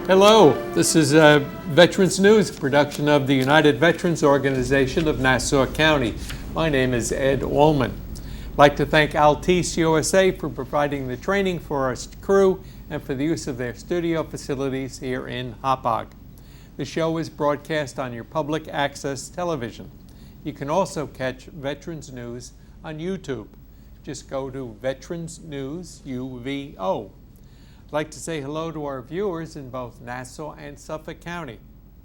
Hello, this is Veterans News, production of the United Veterans Organization of Nassau County. My name is Ed Allman. I'd like to thank Altice USA for providing the training for our crew and for the use of their studio facilities here in Hauppauge. The show is broadcast on your public access television. You can also catch Veterans News on YouTube. Just go to Veterans News UVO. I'd like to say hello to our viewers in both Nassau and Suffolk County.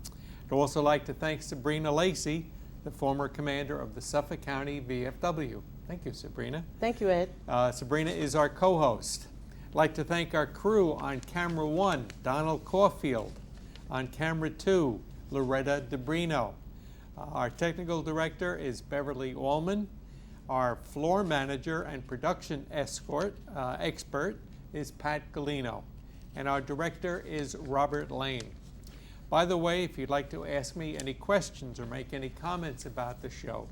I'd also like to thank Sabrina Lacey, the former commander of the Suffolk County VFW. Thank you, Sabrina. Thank you, Ed. Sabrina is our co-host. I'd like to thank our crew on camera 1, Donald Caulfield. On camera 2, Loretta DeBrino. Our technical director is Beverly Allman. Our floor manager and production expert is Pat Galino, and our director is Robert Lane. By the way, if you'd like to ask me any questions or make any comments about the show,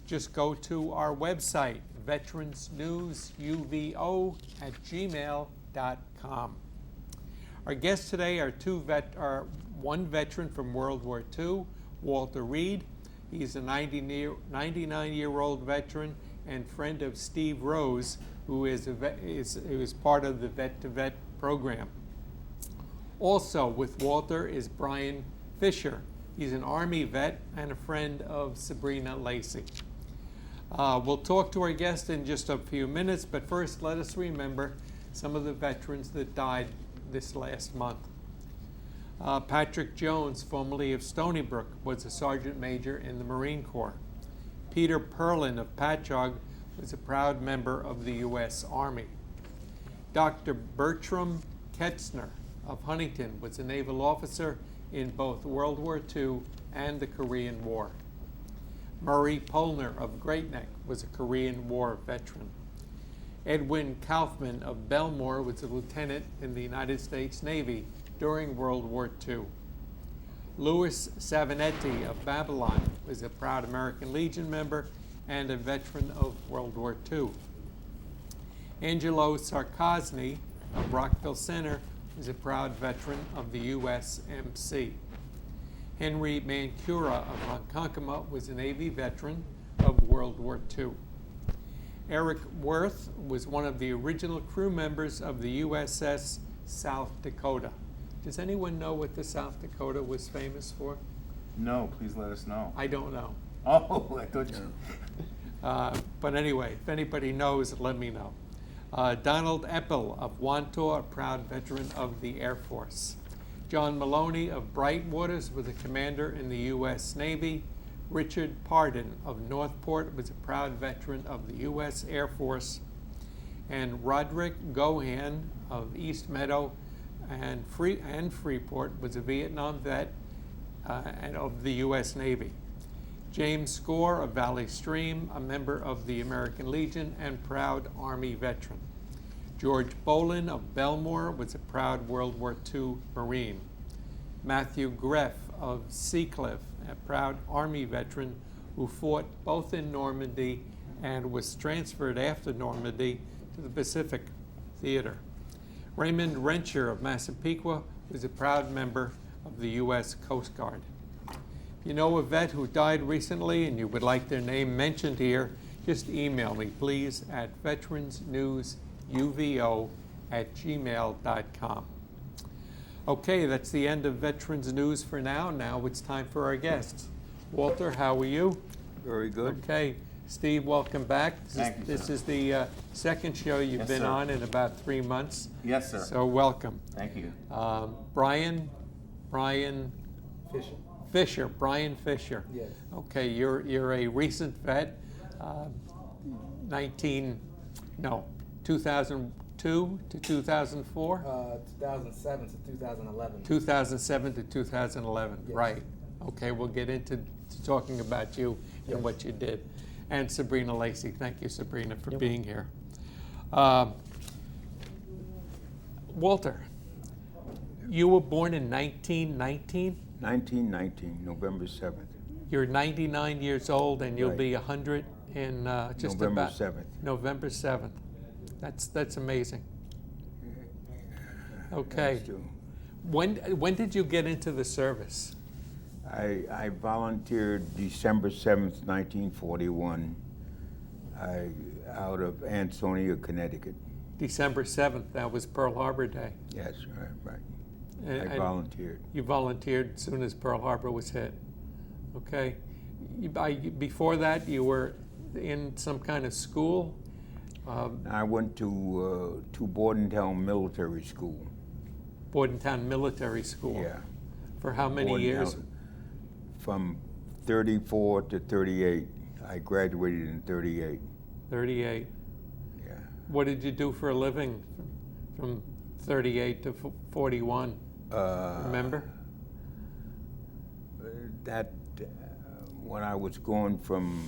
just go to our website, veteransnewsuvo@gmail.com. Our guests today are one veteran from World War II, Walter Reed. He's a 99-year-old veteran and friend of Steve Rose, who is part of the Vet-to-Vet program. Also with Walter is Brian Fisher. He's an Army vet and a friend of Sabrina Lacey. We'll talk to our guest in just a few minutes, but first let us remember some of the veterans that died this last month. Patrick Jones, formerly of Stony Brook, was a sergeant major in the Marine Corps. Peter Perlin of Patchogue was a proud member of the U.S. Army. Dr. Bertram Ketzner of Huntington was a naval officer in both World War II and the Korean War. Murray Polner of Great Neck was a Korean War veteran. Edwin Kaufman of Belmore was a lieutenant in the United States Navy during World War II. Louis Savanetti of Babylon was a proud American Legion member and a veteran of World War II. Angelo Sarkosny of Rockville Center was a proud veteran of the USMC. Henry Mancura of Ronkonkoma was a Navy veteran of World War II. Eric Worth was one of the original crew members of the USS South Dakota. Does anyone know what the South Dakota was famous for? No, please let us know. I don't know. Oh, I thought you. But anyway, if anybody knows, let me know. Donald Eppel of Wantor, a proud veteran of the Air Force. John Maloney of Brightwaters was a commander in the U.S. Navy. Richard Pardon of Northport was a proud veteran of the U.S. Air Force. And Roderick Gohan of East Meadow and Freeport was a Vietnam vet and of the U.S. Navy. James Score of Valley Stream, a member of the American Legion and proud Army veteran. George Bolin of Belmore was a proud World War II Marine. Matthew Greff of Seacliff, a proud Army veteran who fought both in Normandy and was transferred after Normandy to the Pacific Theater. Raymond Rencher of Massapequa was a proud member of the U.S. Coast Guard. If you know a vet who died recently and you would like their name mentioned here, just email me, please, at veteransnewsuvo@gmail.com. Okay, that's the end of Veterans News for now. Now it's time for our guests. Walter, how are you? Very good. Okay. Steve, welcome back. Thank you, This sir. is the second show you've Yes, been sir. on in about 3 months. Yes, sir. So welcome. Thank you. Brian Fisher. Brian Fisher. Yes. Okay, you're a recent vet, 2002 to 2004? 2007 to 2011. 2007 to 2011, Yes. right. Okay, we'll get into talking about you and Yes. what you did. And Sabrina Lacey. Thank you, Sabrina, for Yep. being here. Walter, you were born in 1919? 1919, November 7th. You're 99 years old, and you'll Right. be 100 in just November about 7th. November 7th. That's amazing. Okay. That's true. When did you get into the service? I volunteered December 7th, 1941, out of Ansonia, Connecticut. December 7th, that was Pearl Harbor Day. Yes, right. And I volunteered. You volunteered as soon as Pearl Harbor was hit. Okay. Before that, you were in some kind of school? I went to Bordentown Military School. Bordentown Military School? Yeah. For how many Bordentown, years? From 34 to 38. I graduated in 38. 38. Yeah. What did you do for a living from 38 to 41? Remember? That when I was going from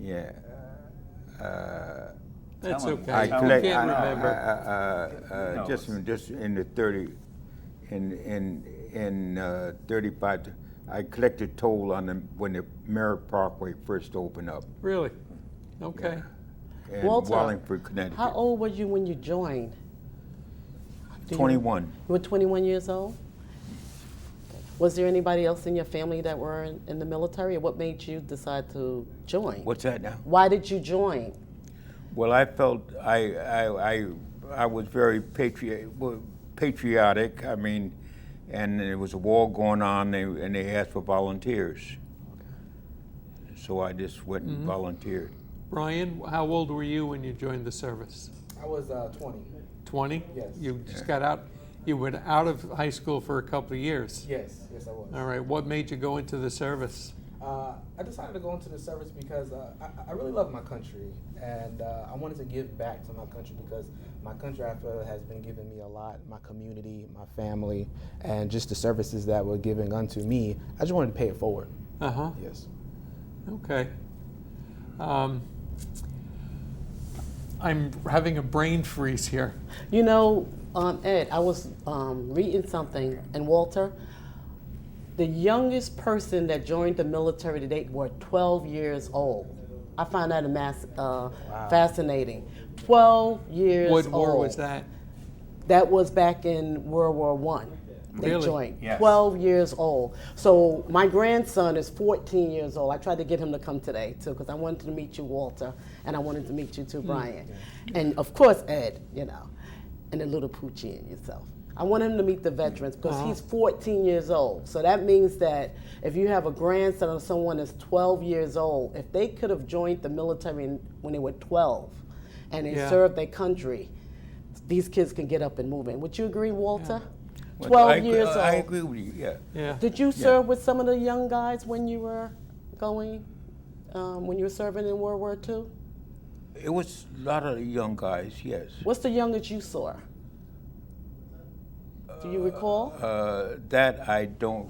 yeah. That's Tell him. okay. I You collect, can't remember. No, just in the 30, in 35, I collected toll on them when the Merritt Parkway first opened up. Really? Okay. In Walter, Wallingford, Connecticut. How old were you when you joined? 21. You were 21 years old? Was there anybody else in your family that were in the military, or what made you decide to join? What's that now? Why did you join? Well, I felt I was very patriotic. I mean, and there was a war going on, and they asked for volunteers. So I just went and volunteered. Brian, how old were you when you joined the service? I was 20. 20? Yes. You just got out. You were out of high school for a couple of years. Yes, I was. All right. What made you go into the service? I decided to go into the service because I really love my country, and I wanted to give back to my country because my country, I feel, has been giving me a lot, my community, my family, and just the services that were giving unto me. I just wanted to pay it forward. Uh-huh. Yes. Okay. I'm having a brain freeze here. You know, Ed, I was reading something, and Walter, the youngest person that joined the military to date were 12 years old. I find that fascinating. 12 years old. What war was that? That was back in World War I. They Really? joined. Yes. 12 years old. So my grandson is 14 years old. I tried to get him to come today too, because I wanted to meet you, Walter, and I wanted to meet you too, Brian. And of course, Ed, you know, and the little Poochie and yourself. I want him to meet the veterans because he's 14 years old. So that means that if you have a grandson or someone that's 12 years old, if they could have joined the military when they were 12 and they served their country, these kids can get up and move in. Would you agree, Walter? 12 years old. I agree with you, yeah. Yeah. Did you serve with some of the young guys when you were when you were serving in World War II? It was a lot of young guys, yes. What's the youngest you saw? Do you recall? That I don't,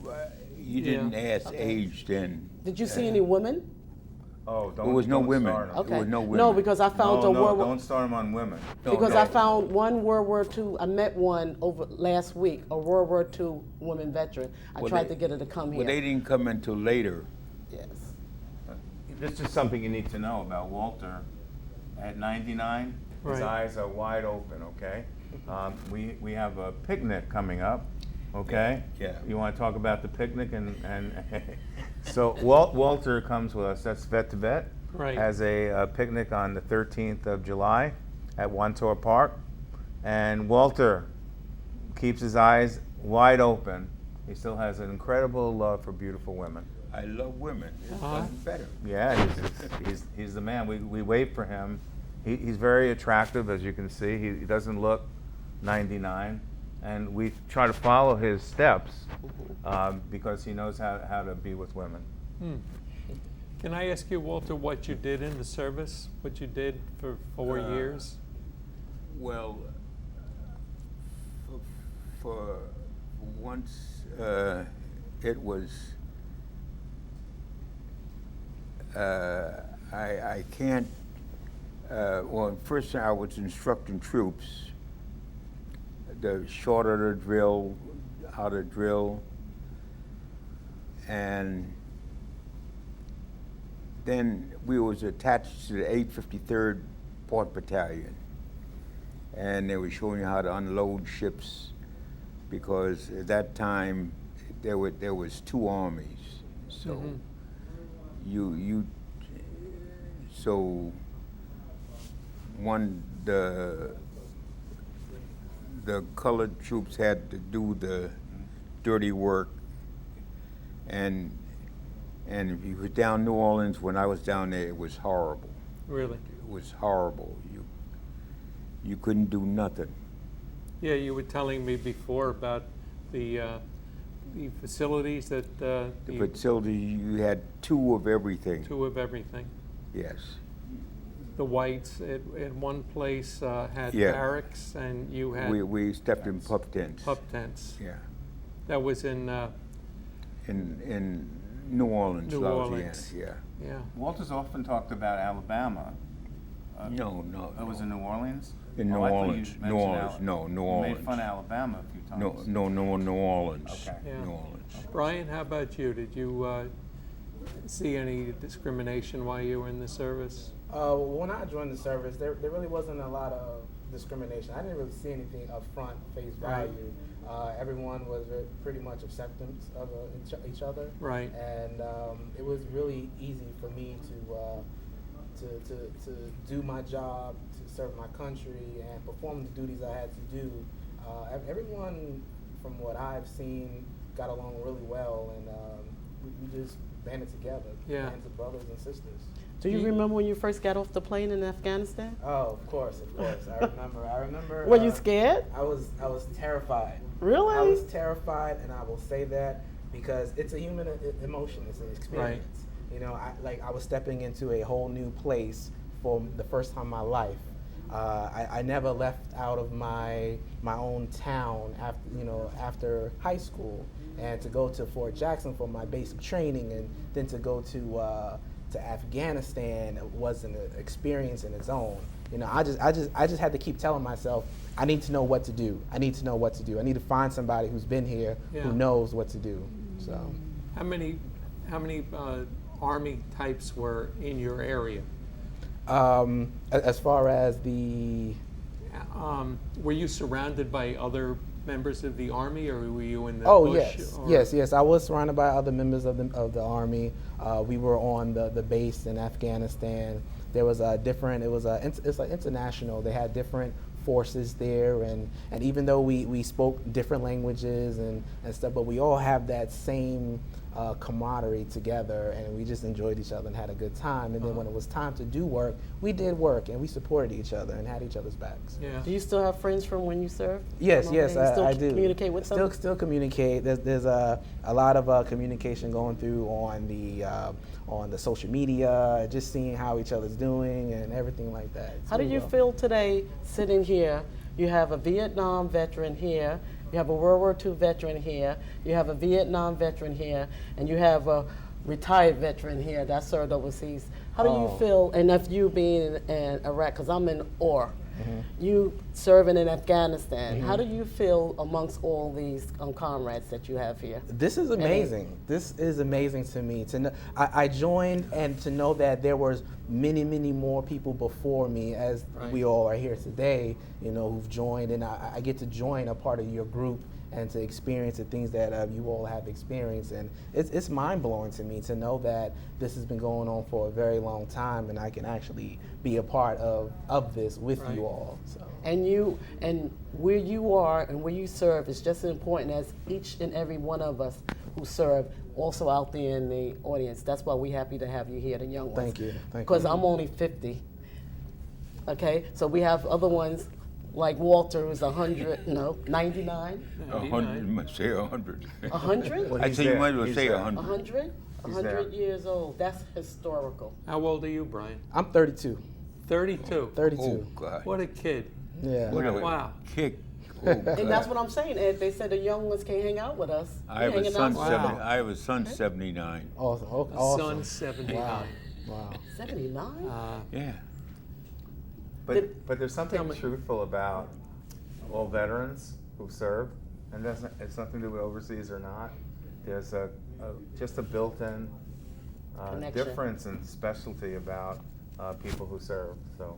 you didn't ask age then. Did you see any women? Oh, don't. There was no don't women. start 'em. Okay. There was no women. No, because I found No, a no, World War don't start them on women. because I found one World War II. I met one over last week, a World War II woman veteran. I Well, tried they- to get her to come Well, here. they didn't come until later. Yes. This is something you need to know about Walter. At 99, his Right. eyes are wide open, okay? We have a picnic coming up, okay? Yeah. You want to talk about the picnic? And so Walter comes with us, that's Vet to Vet. Right. Has a picnic on the 13th of July at Wantor Park. And Walter keeps his eyes wide open. He still has an incredible love for beautiful women. I love women. It's Uh-huh. nothing better. Yeah, he's the man. We wait for him. He's very attractive, as you can see. He doesn't look 99, and we try to follow his steps because he knows how to be with women. Can I ask you, Walter, what you did in the service? What you did for 4 years? Well, for once, it was, I can't, well, first I was instructing troops, the shorter the drill, how to drill, and then we was attached to the 853rd Port Battalion, and they were showing you how to unload ships, because at that time there was two armies, so so the colored troops had to do the dirty work, and if you were down New Orleans, when I was down there, it was horrible. Really? It was horrible. You couldn't do nothing. Yeah, you were telling me before about the facilities that The facility, you had two of everything. two of everything. Yes. The whites at one place had Yeah. barracks, and you had We stepped in pup tents. pup tents. Yeah. That was in In New Orleans, New Louisiana. Orleans. Yeah. yeah. Walter's often talked about Alabama. No. It was in New Orleans? In New Oh, I thought you Orleans. mentioned New Orleans. No, New You Orleans. made fun of Alabama a few times. No, New Orleans. Okay. Yeah. New Orleans. Brian, how about you? Did you see any discrimination while you were in the service? When I joined the service, there really wasn't a lot of discrimination. I didn't really see anything up front, face Right. value. Everyone was pretty much acceptance of each other. Right. And it was really easy for me to do my job, to serve my country, and perform the duties I had to do. Everyone, from what I've seen, got along really well, and we just banded together, Yeah. bands of brothers and sisters. Do you remember when you first got off the plane in Afghanistan? Oh, of course. I remember. Were you scared? I was terrified. Really? I was terrified, and I will say that because it's a human emotion. It's an experience. You know, I was stepping into a whole new place for the first time in my life. I never left out of my own town after high school, and to go to Fort Jackson for my basic training, and then to go to Afghanistan was an experience in its own. You know, I just had to keep telling myself, I need to know what to do. I need to know what to do. I need to find somebody who's been here Yeah. who knows what to do. So, How many Army types were in your area? as far as the Were you surrounded by other members of the Army, or were you in the Oh bush? yes. I was surrounded by other members of the Army. We were on the base in Afghanistan. There was a different. It's like international. They had different forces there, and even though we spoke different languages and stuff, but we all have that same camaraderie together, and we just enjoyed each other and had a good time. And then when it was time to do work, we did work, and we supported each other and had each other's backs. Yeah. Do you still have friends from when you served? Yes, From over yes, there? You still I do. communicate with them? Still communicate. There's a lot of communication going through on the social media, just seeing how each other's doing and everything like that. It's How do really you well. feel today sitting here? You have a Vietnam veteran here, you have a World War II veteran here, you have a Vietnam veteran here, and you have a retired veteran here that served overseas. How do you Oh. feel, and if you being in Iraq, because I'm in OR, you serving in Afghanistan, how do you feel amongst all these comrades that you have here? This is amazing. This is amazing to me. To know, I joined, and to know that there was many more people before me, as Right. we all are here today, who've joined, and I get to join a part of your group and to experience the things that you all have experienced. And it's mind-blowing to me to know that this has been going on for a very long time, and I can actually be a part of this with Right. you all. So. And where you are and where you serve is just as important as each and every one of us who serve also out there in the audience. That's why we're happy to have you here, the young ones. Thank you. Because I'm only 50. Okay, so we have other ones like Walter, who's 100, no, 99, 100, you must say 100. 100, Well, I he's say you there. might as well He's say there. 100. 100, He's 100 there. years old. That's historical. How old are you, Brian? I'm 32. 32. 32. Oh, God. What a kid. Yeah. What a Wow. kick. Oh, God. And that's what I'm saying, Ed. They said the young ones can't hang out with us. I have We're a hanging son, out- Wow. I have a son 79. Awesome. The Awesome. son's 79. Wow. 79? Yeah. But there's something Tell me. truthful about all veterans who served, and it's nothing to do with overseas or not. There's just a built-in Connection. difference and specialty about people who serve. So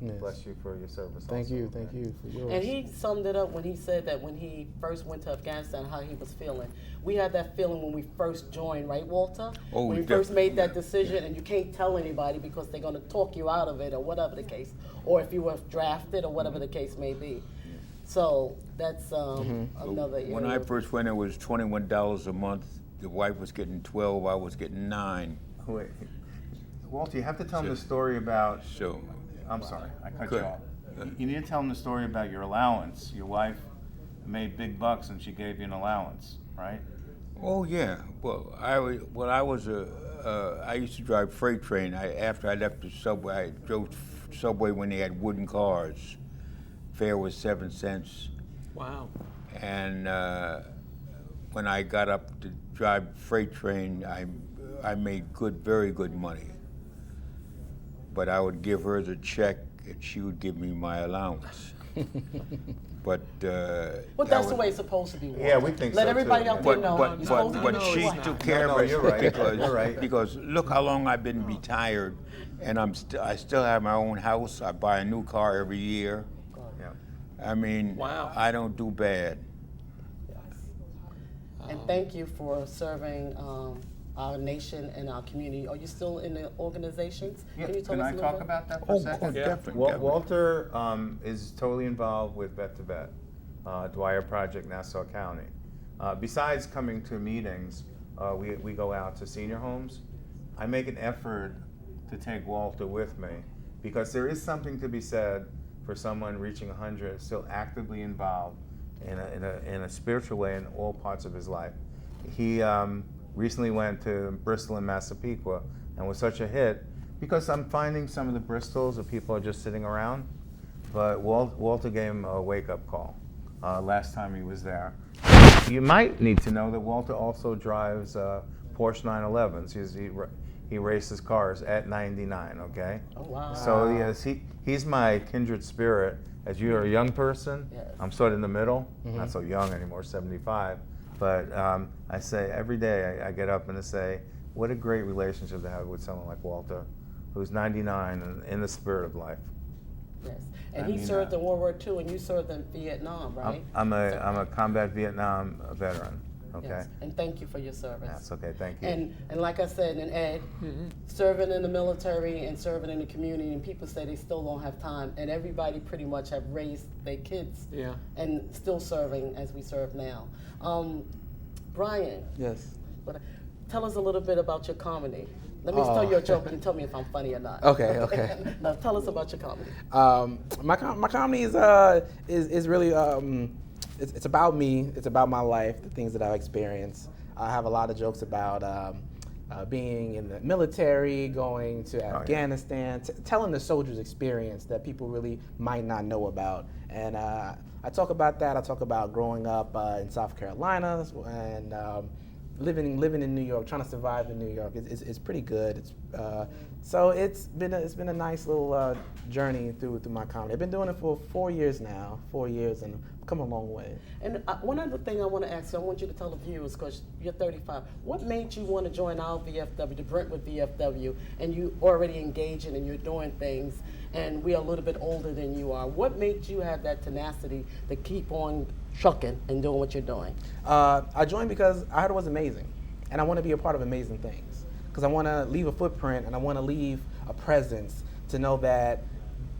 Yes. bless you for your service. Thank also. you for yours. And he summed it up when he said that when he first went to Afghanistan, how he was feeling. We had that feeling when we first joined, right, Walter? Oh, when you first made that definitely. decision, and you can't tell anybody because they're going to talk you out of it, or whatever the case, or if you were drafted, or whatever the case may be. So that's another area. When I first went, it was $21 a month. The wife was getting 12, I was getting 9. Wait, Walter, you have to tell them the story about. So, I'm sorry, I cut Good. you off. You need to tell them the story about your allowance. Your wife made big bucks and she gave you an allowance, right? oh yeah. Well, I used to drive freight train. After I left the subway, I drove subway when they had wooden cars. Fare was 7 cents. Wow. And when I got up to drive freight train, I made very good money. But I would give her the check, and she would give me my allowance. But But that's the way it's supposed to be. Walter. Yeah, we think Let so, everybody too, out yeah. there but know. but You're supposed to but, be but No, she it's not. took care No, of us you're right. because You're right. because look how long I've been retired, and I still have my own house. I buy a new car every year. Yeah. I mean, Wow. I don't do bad. And thank you for serving our nation and our community. Are you still in the organizations? Yeah, Can you tell can us I a little talk bit? about that for Oh, a second? definitely. Walter is totally involved with Vet to Vet, Dwyer Project, Nassau County. Besides coming to meetings, we go out to senior homes. I make an effort to take Walter with me because there is something to be said for someone reaching 100 still actively involved in a spiritual way in all parts of his life. He recently went to Bristol and Massapequa and was such a hit because I'm finding some of the Bristols that people are just sitting around, but Walter gave him a wake-up call last time he was there. You might need to know that Walter also drives Porsche 911s. He races cars at 99, okay? Oh, wow. So yes, he's my kindred spirit. As you're a young person, Yes. I'm sort of in the middle, not so young anymore, 75. But I say every day I get up and I say, what a great relationship to have with someone like Walter, who's 99 and in the spirit of life. Yes. And I he mean, served in World War II, and you served in Vietnam, right? I'm a combat Vietnam veteran. Okay. Yes. And thank you for your service. That's okay. Thank you. And like I said, and Ed, serving in the military and serving in the community, and people say they still don't have time, and everybody pretty much have raised their kids Yeah. and still serving as we serve now. Brian, Yes. tell us a little bit about your comedy. Let me tell you a joke and tell me if I'm funny or not. Okay, okay. Now tell us about your comedy. My comedy is really it's about me. It's about my life, the things that I've experienced. I have a lot of jokes about being in the military, going to Afghanistan, telling the soldiers' experience that people really might not know about. And I talk about that. I talk about growing up in South Carolina and living in New York, trying to survive in New York. It's pretty good. So it's been a nice little journey through my comedy. I've been doing it for 4 years now, 4 years, and I've come a long way. And one other thing I want to ask you, I want you to tell the viewers, because you're 35, what made you want to join our VFW, the Brentwood VFW, and you already engaging and you're doing things, and we are a little bit older than you are. What made you have that tenacity to keep on trucking and doing what you're doing? I joined because I heard it was amazing, and I want to be a part of amazing things. Because I want to leave a footprint, and I want to leave a presence to know that,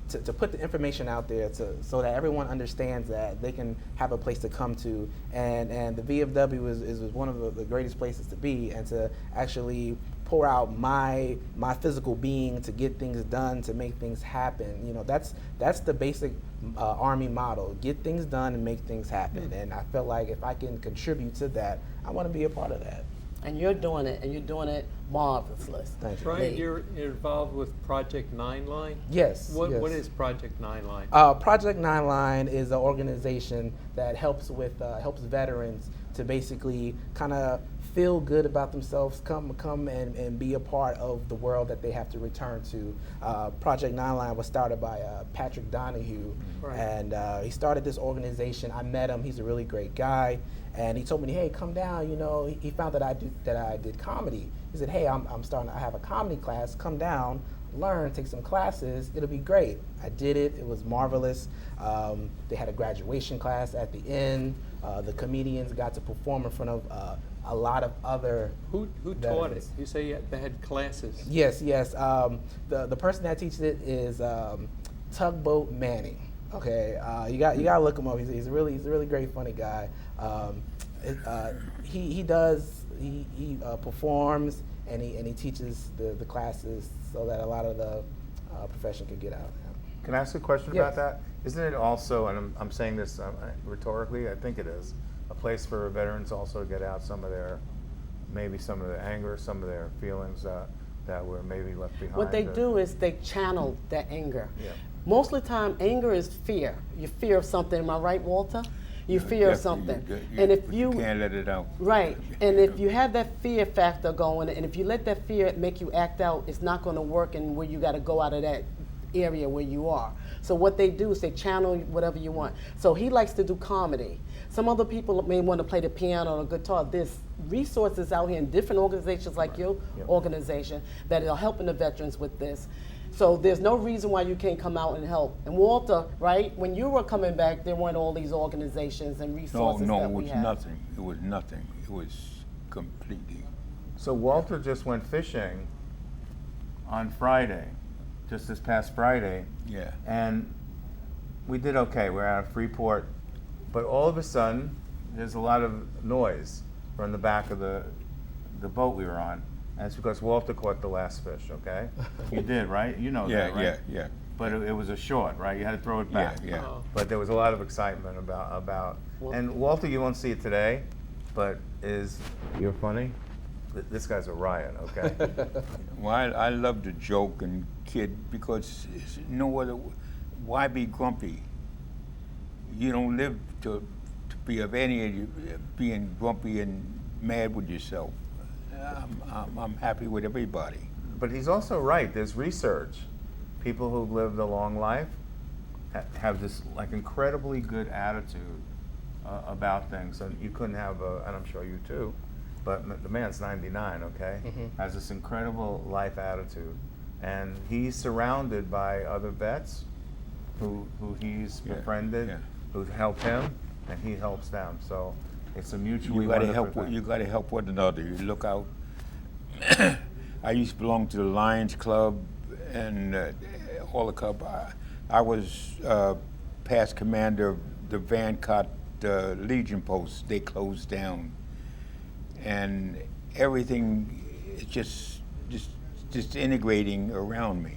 to put the information out there so that everyone understands that they can have a place to come to. And the VFW is one of the greatest places to be, and to actually pour out my physical being to get things done, to make things happen. You know, that's the basic Army motto: get things done and make things happen. And I felt like if I can contribute to that, I want to be a part of that. And you're doing it, and you're doing it marvelously. Thank you. Brian, you're involved with Project Nine Line? Yes. What yes. is Project Nine Line? Project Nine Line is an organization that helps veterans to basically kind of feel good about themselves, come and be a part of the world that they have to return to. Project Nine Line was started by Patrick Donahue, Right. and he started this organization. I met him; he's a really great guy, and he told me, "Hey, come down." You know, he found that I did comedy. He said, "Hey, I'm starting. I have a comedy class. Come down, learn, take some classes. It'll be great." I did it. It was marvelous. They had a graduation class at the end. The comedians got to perform in front of a lot of other. Who taught it? veterans. You say they had classes. Yes, yes. The person that teaches it is Tugboat Manning. Okay, you gotta look him up. He's a really great, funny guy. He performs and he teaches the classes so that a lot of the profession can get out. Can I ask a question Yes. about that? Isn't it also, and I'm saying this rhetorically, I think it is, a place for veterans also to get out maybe some of their anger, some of their feelings that were maybe left behind? What they do is they channel that anger. Yeah. Most of the time, anger is fear. You fear of something. Am I right, Walter? You fear of Definitely, something. you And if you can't let it out. right, and if you have that fear factor going, and if you let that fear make you act out, it's not going to work, and where you got to go out of that area where you are. So what they do is they channel whatever you want. So he likes to do comedy. Some other people may want to play the piano or guitar. There's resources out here in different organizations like your Yep. organization that are helping the veterans with this. So there's no reason why you can't come out and help. And Walter, right, when you were coming back, there weren't all these organizations and No, resources no, that it we was have. nothing. It was nothing. It was completely. So Walter just went fishing on Friday, just this past Friday, Yeah. and we did okay. We're out of Freeport, but all of a sudden, there's a lot of noise from the back of the boat we were on. And it's because Walter caught the last fish, okay? You did, right? You know Yeah, that, right? yeah. But it was a short, right? You had to throw it Yeah, back. yeah. Oh. But there was a lot of excitement about and Walter, you won't see it today, but you're funny? This guy's a riot, okay? Well, I love to joke and kid because it's no other. Why be grumpy? You don't live to be of any of you being grumpy and mad with yourself. I'm happy with everybody. But he's also right. There's research. People who've lived a long life have this like incredibly good attitude about things, and you couldn't have, and I'm sure you too, but the man's 99, okay, has this incredible life attitude, and he's surrounded by other vets who he's Yeah, befriended, yeah. who help him, and he helps them. So it's a mutually You gotta wonderful help. thing. You gotta help one another. You look out. I used to belong to the Lions Club and all the club. I was past commander of the Van Cott Legion Post. They closed down, and everything is just integrating around me.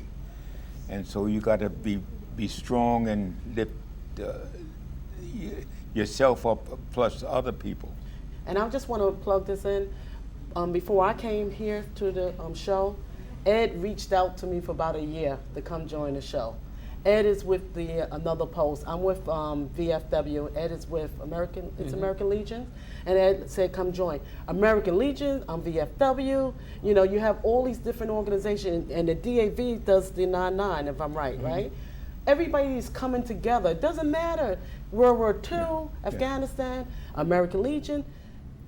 And so you got to be strong and lift yourself up, plus other people. And I just want to plug this in. Before I came here to the show, Ed reached out to me for about a year to come join the show. Ed is with the another post. I'm with VFW. Ed is with American Legion, and Ed said, "Come join American Legion." I'm VFW. You know, you have all these different organizations, and the DAV does the 9/9, if I'm right, right? Everybody's coming together. It doesn't matter. World War II, Afghanistan, American Legion.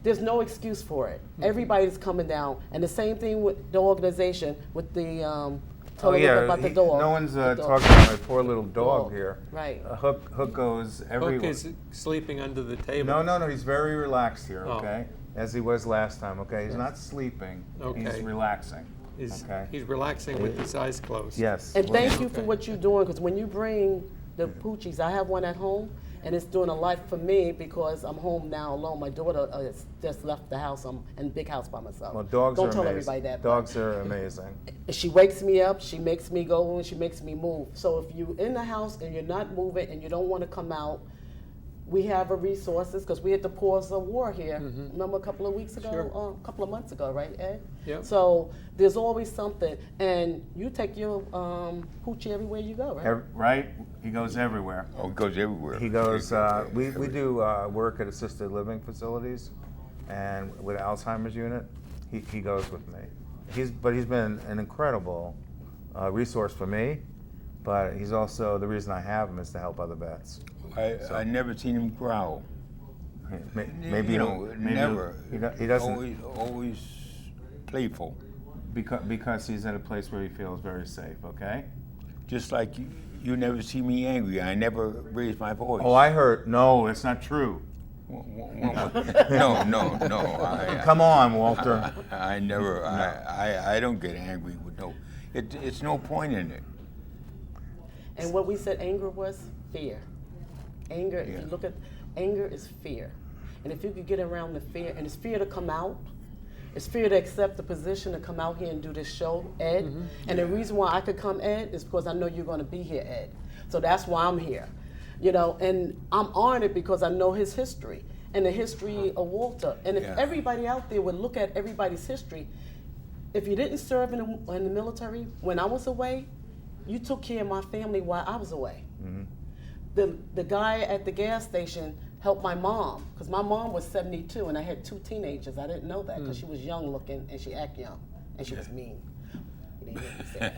There's no excuse for it. Everybody's coming down, and the same thing with the organization with the. Tell Oh a little bit yeah, about the dog. no one's The dog. talking about my poor little dog Dog, here. right. Hook goes everywhere. Hook is sleeping under the table. No, he's very relaxed here, Oh. okay? As he was last time, okay? He's not sleeping, he's Okay. relaxing, He's, okay? he's relaxing with his eyes closed. Yes. And well, thank you for Okay. what you're doing, because when you bring the poochies, I have one at home, and it's doing a lot for me because I'm home now alone. My daughter just left the house. I'm in a big house by myself. Well, dogs Don't are tell amazing. everybody that. Dogs are amazing. She wakes me up, she makes me go, and she makes me move. So if you're in the house and you're not moving and you don't want to come out, we have resources, because we had to pause a war here. Remember a couple of weeks ago, Sure. a couple of months ago, right, Ed? Yep. So there's always something, and you take your poochie everywhere you go, right? Right? He goes everywhere. Oh, it goes everywhere. He goes, we do work at assisted living facilities, and with Alzheimer's unit, he goes with me. He's been an incredible resource for me, but he's also, the reason I have him is to help other vets. I never seen him growl. Maybe never. He doesn't. Always playful. Because he's at a place where he feels very safe. Okay. Just like you never see me angry. I never raise my voice. Oh, I heard. No, it's not true. No. Come on, Walter. I never. I don't get angry with no. It's no point in it. And what we said anger was fear. Anger, Yeah. if you look at, anger is fear. And if you could get around the fear, and it's fear to come out, it's fear to accept the position to come out here and do this show, Ed. Mm-hmm. And the reason why I could come, Ed, is because I know you're going to be here, Ed. So that's why I'm here. You know, and I'm honored because I know his history and the history of Walter. And if everybody out there would look at everybody's history, if you didn't serve in the military when I was away, you took care of my family while I was away. Mm-hmm. The guy at the gas station helped my mom, because my mom was 72 and I had 2 teenagers. I didn't know that because she was young looking and she acted young and she was mean. You didn't hear me say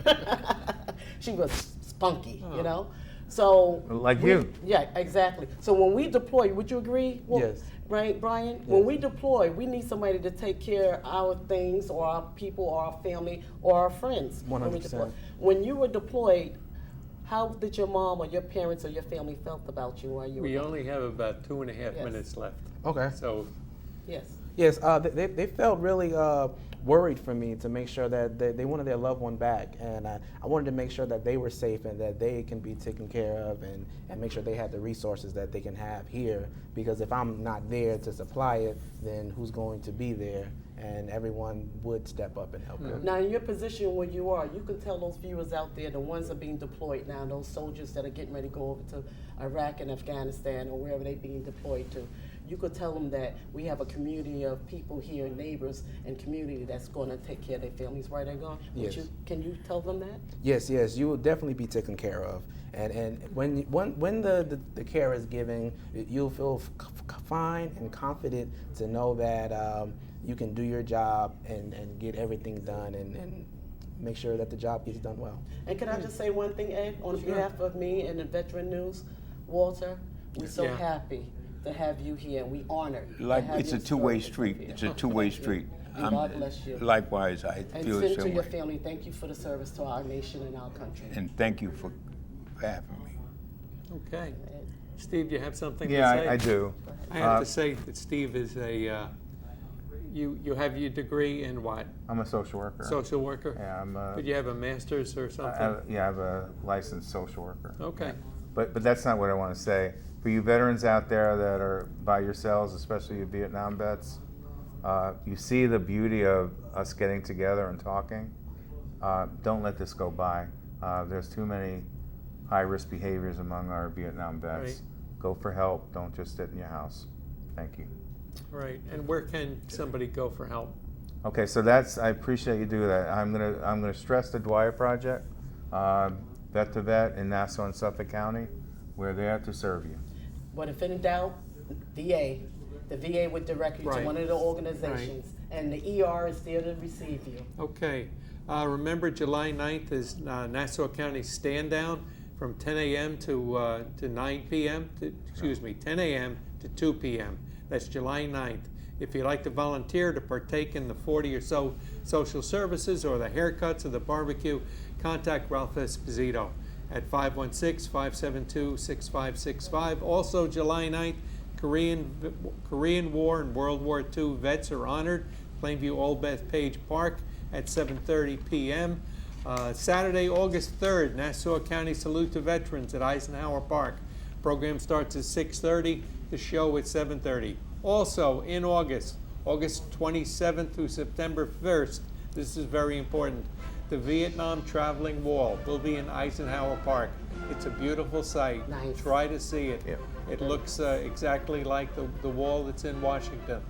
that. She was spunky, you know? So Like you. Yeah, exactly. So when we deploy, would you agree? Yes. Right, Brian? Yes. When we deploy, we need somebody to take care of our things or our people or our family or our friends. When we 100%. deploy. When you were deployed, how did your mom or your parents or your family felt about you while you were We there? only have about 2.5 Yes. minutes left. Okay. So Yes. Yes, they felt really worried for me to make sure that they wanted their loved one back, and I wanted to make sure that they were safe and that they can be taken care of and make sure they had the resources that they can have here, because if I'm not there to supply it, then who's going to be there? And everyone would step up and help them. Now, in your position where you are, you can tell those viewers out there, the ones that are being deployed now, those soldiers that are getting ready to go over to Iraq and Afghanistan or wherever they're being deployed to, you could tell them that we have a community of people here, neighbors and community that's going to take care of their families while they're gone. Yes. Can you tell them that? Yes, you will definitely be taken care of. And when the care is given, you'll feel fine and confident to know that you can do your job and get everything done and make sure that the job gets done well. And can I just say one thing, Ed, on behalf of me and the Veteran News, Walter, we're so Yeah. happy to have you here, and we honored. to Like have it's your a two-way story street. here. It's a two-way Thank you. street. And God bless you. Likewise, I And feel the send to same your way. family, thank you for the service to our nation and our country. And thank you for having me. okay, Steve, you have something Yeah, to say? I do. I have to say that Steve is a. You have your degree in what? I'm a social worker. Social worker. Yeah, I'm a, Did you have a master's or I something? have, I have a licensed social worker. Okay. But that's not what I want to say. For you veterans out there that are by yourselves, especially you Vietnam vets, you see the beauty of us getting together and talking. Don't let this go by. There's too many high-risk behaviors among our Vietnam vets. Right. Go for help. Don't just sit in your house. Thank you. Right. And where can somebody go for help? Okay, so I appreciate you do that. I'm gonna stress the Dwyer Project, Vet to Vet in Nassau and Suffolk County. We're there to serve you. But if in doubt, VA. The VA would direct you Right. to one of the organizations, and the ER is there to receive you. Okay. Remember, July 9th is Nassau County Stand Down from 10 a.m. to 9 p.m. 10 a.m. to 2 p.m. That's July 9th. If you'd like to volunteer to partake in the 40 or so social services or the haircuts or the barbecue, contact Ralph Esposito at 516-572-6565. Also, July 9th, Korean War and World War II vets are honored. Plainview Old Bethpage Park at 7:30 p.m. Saturday, August 3rd, Nassau County Salute to Veterans at Eisenhower Park. Program starts at 6:30. The show at 7:30. Also, in August 27th through September 1st, this is very important, the Vietnam Traveling Wall will be in Eisenhower Park. It's a beautiful sight. Nice. Try to see it. Yep. It looks exactly like the wall that's in Washington.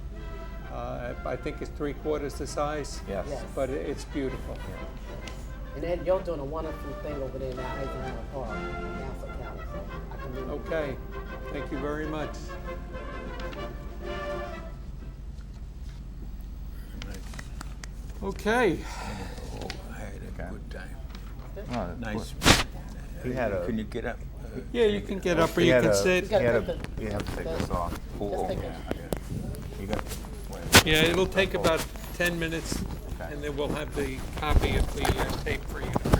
I think it's 3/4 the size. Yes. Yes. But it's beautiful. And Ed, you're doing a wonderful thing over there in that Eisenhower Park, in Nassau County. So I commend you. Okay. Thank you very much. Okay. Oh, I had a Okay. good time. Oh, Nice. He had a- Can you get up? Yeah, you can get up or He you had can a- sit. He had a, Take the- you have to take this off. Oh, take yeah, it. yeah. You got, Yeah, it'll take about 10 minutes, Okay. and then we'll have the copy of the tape for you.